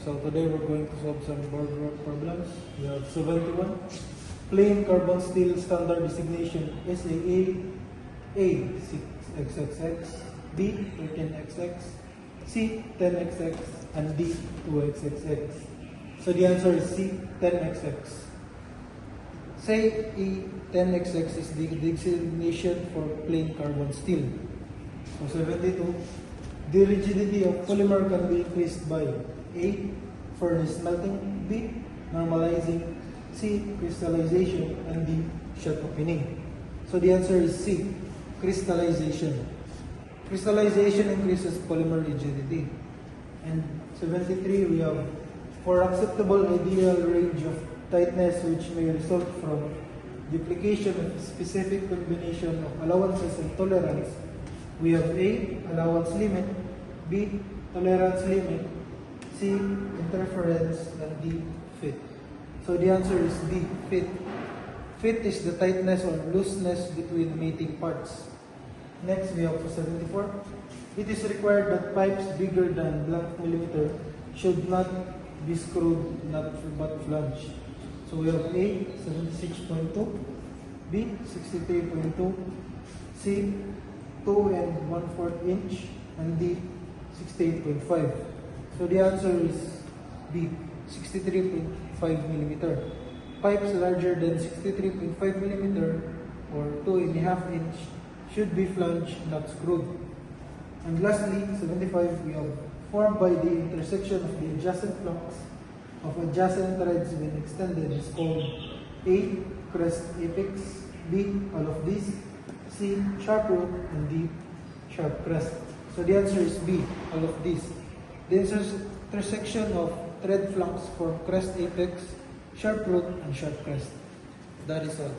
So today we're going to solve some board work problems. We have 71. Plain carbon steel standard designation SAA A 6XXX, B 13XX, C 10XX, and D 2XXX. So the answer is C 10XX. Say E 10XX is the designation for plain carbon steel. So 72. The rigidity of polymer can be increased by A. Furnace melting, B. Normalizing, C. Crystallization, and D. Shot opening. So the answer is C. Crystallization. Crystallization increases polymer rigidity. And 73, we have for acceptable ideal range of tightness which may result from duplication of a specific combination of allowances and tolerance, we have A. Allowance limit, B. Tolerance limit, C. Interference, and D. Fit. So the answer is D. Fit. Fit is the tightness or looseness between mating parts. Next, we have 74. It is required that pipes bigger than blank millimeter should not be screwed, but flanged. So we have A. 76.2, B. 63.2, C. 2 1/4 inch, and D 68.5. So the answer is B 63.5 millimeter. Pipes larger than 63.5 millimeter or 2 1/2 inch should be flanged, not screwed. And lastly, 75, we have formed by the intersection of the adjacent flanks of adjacent threads when extended is called A. Crest apex, B. All of these, C. Sharp root, and D. Sharp crest. So the answer is B. All of these. The intersection of thread flanks form crest apex, sharp root, and sharp crest. That is all.